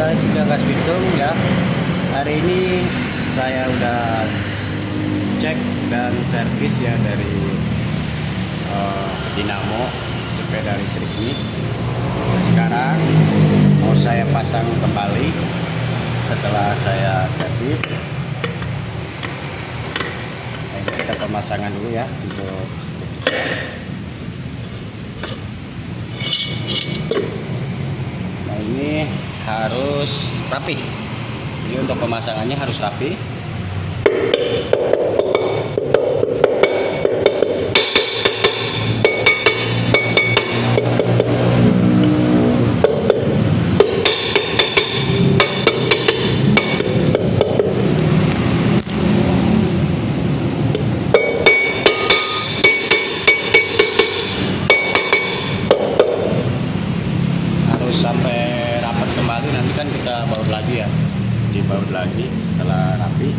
guys, Gas Bitung ya. Hari ini saya udah cek dan servis ya dari dinamo sepeda listrik ini. Sekarang mau saya pasang kembali setelah saya servis. Nah, ini kita pemasangan dulu ya untuk ini harus rapi. Jadi untuk pemasangannya harus rapi. Sampai rapat kembali, nanti kan kita baut lagi ya, dibaut lagi setelah rapi.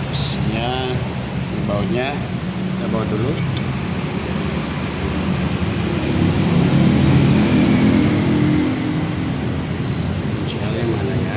Terusnya bautnya kita baut dulu. Kuncinya mana ya?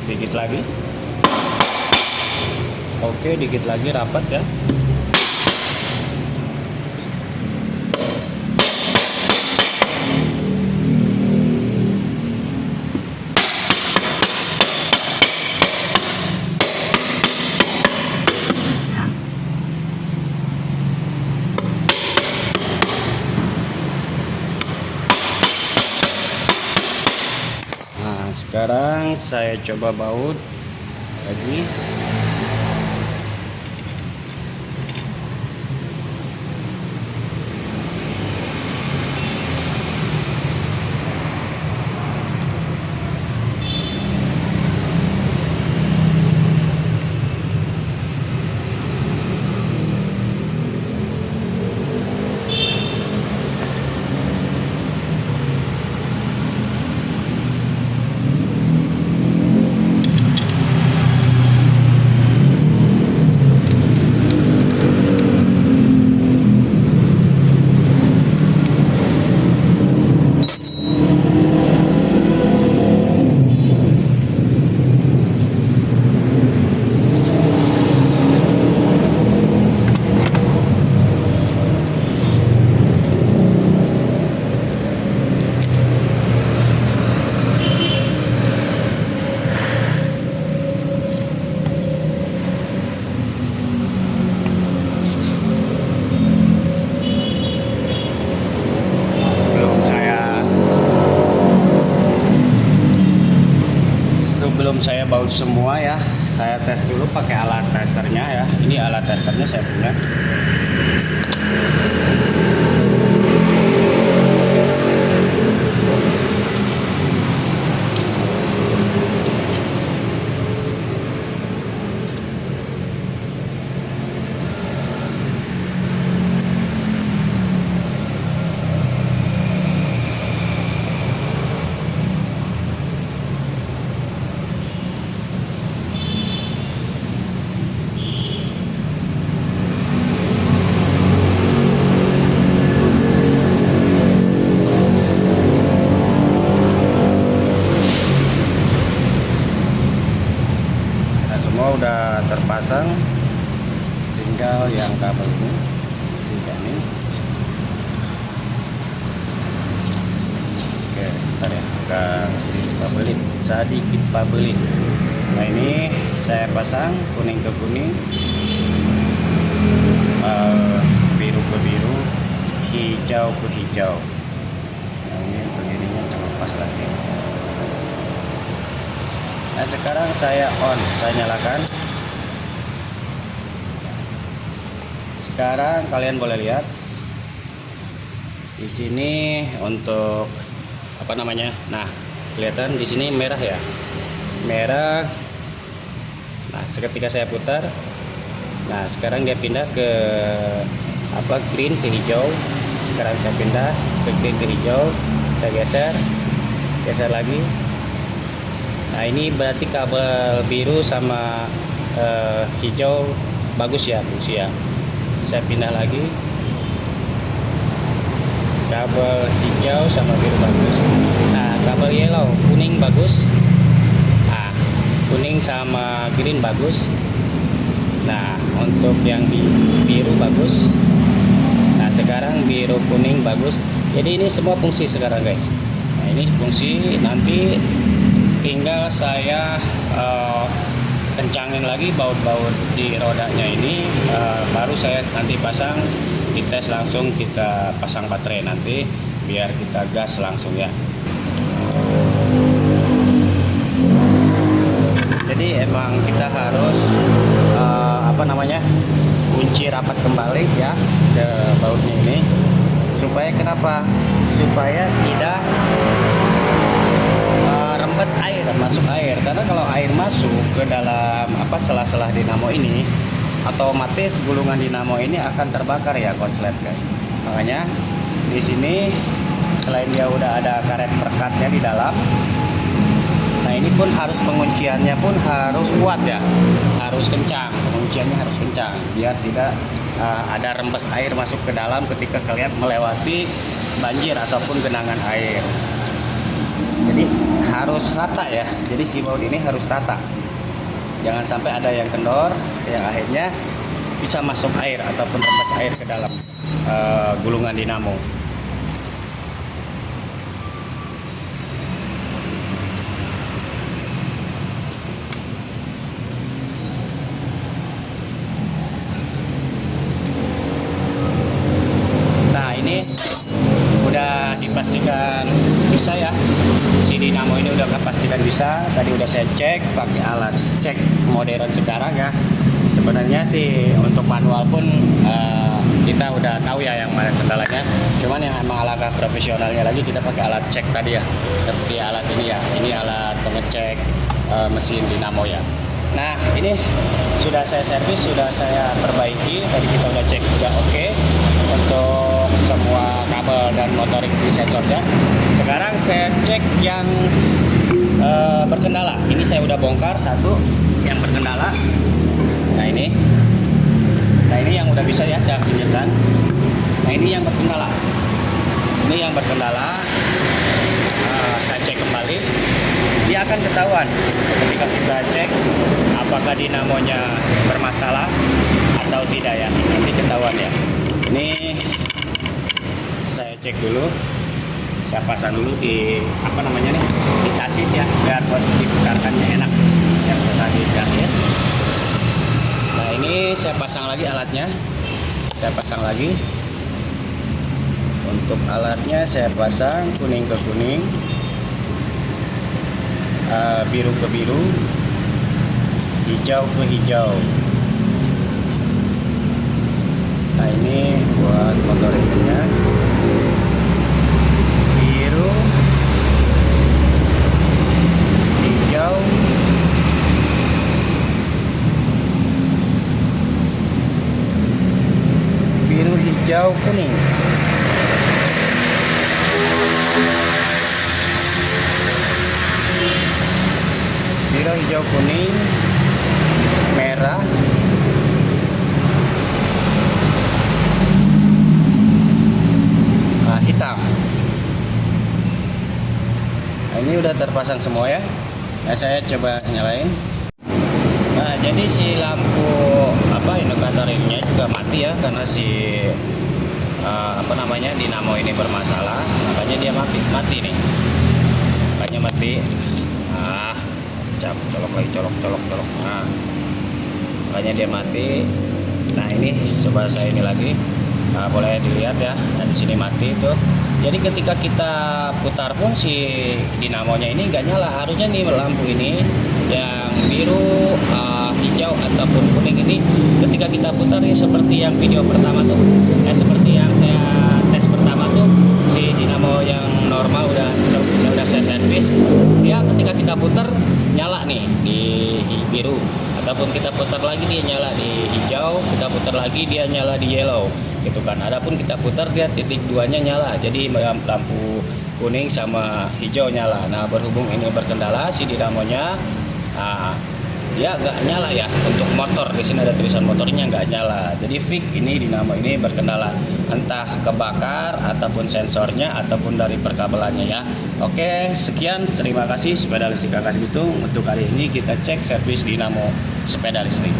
Dikit lagi. Oke, dikit lagi rapat ya. Nah, sekarang saya coba baut lagi. Sebelum saya baut semua ya, saya tes dulu pakai alat testernya ya. Ini alat testernya saya punya. Semua udah terpasang, tinggal yang kabel ini tiga nih. Oke, bentar ya, pabelit. Nah ini saya pasang kuning ke kuning, biru ke biru, hijau ke hijau. Nah ini untuk ininya cukup pas lagi. Nah sekarang saya nyalakan. Sekarang kalian boleh lihat di sini untuk apa namanya. Nah kelihatan di sini merah ya, merah. Nah seketika saya putar, nah sekarang dia pindah ke green ke hijau. Sekarang saya pindah ke green ke hijau, saya geser lagi. Nah ini berarti kabel biru sama hijau bagus ya fungsi ya. Saya pindah lagi, kabel hijau sama biru bagus. Nah kabel yellow kuning bagus. Nah kuning sama green bagus. Nah untuk yang di biru bagus. Nah sekarang biru kuning bagus. Jadi ini semua fungsi sekarang guys. Nah ini fungsi, nanti tinggal saya kencangin lagi baut-baut di rodanya ini, baru saya nanti pasang, dites langsung, kita pasang baterai nanti biar kita gas langsung ya. Jadi emang kita harus kunci rapat kembali ya ke bautnya ini, supaya kenapa? Supaya tidak rembes air, masuk air. Karena kalau air masuk ke dalam sela-sela dinamo ini, otomatis gulungan dinamo ini akan terbakar ya konslet guys. Makanya di sini selain dia udah ada karet perekatnya di dalam, nah ini pun harus pengunciannya pun harus kuat ya, harus kencang, pengunciannya harus kencang biar tidak ada rembes air masuk ke dalam ketika kalian melewati banjir ataupun genangan air. Jadi harus rata ya, jadi si baut ini harus rata, jangan sampai ada yang kendor yang akhirnya bisa masuk air ataupun rembes air ke dalam gulungan dinamo. Nah ini udah dipastikan bisa ya, si dinamo ini udah pastikan bisa. Tadi udah saya cek pakai alat cek modern sekarang ya. Sebenarnya sih untuk manual pun kita udah tahu ya yang mana kendalanya. Cuman yang emang alangkah profesionalnya lagi, kita pakai alat cek tadi ya, seperti alat ini ya. Ini alat pengecek mesin dinamo ya. Nah ini sudah saya servis, sudah saya perbaiki. Tadi kita udah cek udah oke untuk semua kabel dan motorik di sensornya. Sekarang saya cek yang berkendala. Ini saya udah bongkar satu yang berkendala. Nah ini yang udah bisa ya saya pinjamkan. Nah ini yang berkendala. Ini yang berkendala. Saya cek kembali. Dia akan ketahuan ketika kita cek apakah dinamonya bermasalah atau tidak ya. Nanti ketahuan ya. Ini saya cek dulu. Saya pasang dulu di di sasis ya, biar buat diputarkannya enak yang tadi sasis. Nah ini saya pasang lagi alatnya, saya pasang lagi. Untuk alatnya saya pasang kuning ke kuning, biru ke biru, hijau ke hijau. Nah ini buat motoriknya, biru, hijau, biru, hijau, kuning. Biru, hijau, kuning, merah, hitam. Nah, ini udah terpasang semua ya. Nah, saya coba nyalain. Nah, jadi si lampu indikator ininya juga mati ya, karena si dinamo ini bermasalah, makanya dia mati nih. Makanya mati. colok. Nah, makanya dia mati. Nah, ini coba saya ini lagi. Nah, boleh dilihat ya. Nah, di sini mati tuh. Jadi ketika kita putar pun si dinamonya ini nggak nyala. Harusnya nih lampu ini yang biru, hijau ataupun kuning ini ketika kita putar ya seperti yang video pertama tuh, seperti yang saya tes pertama tuh, si dinamo yang normal udah saya servis, ya ketika kita putar nyala nih di biru, ataupun kita putar lagi dia nyala di hijau, kita putar lagi dia nyala di yellow gitu kan. Adapun kita putar dia titik duanya nyala, jadi lampu kuning sama hijau nyala. Nah, berhubung ini berkendala si dinamonya, dia nggak nyala ya. Untuk motor di sini ada tulisan motornya nggak nyala, jadi fix ini dinamo ini berkendala, entah kebakar ataupun sensornya ataupun dari perkabelannya ya. Oke, sekian, terima kasih sepeda listrik Kakak Bitung. Untuk kali ini kita cek servis dinamo sepeda listrik.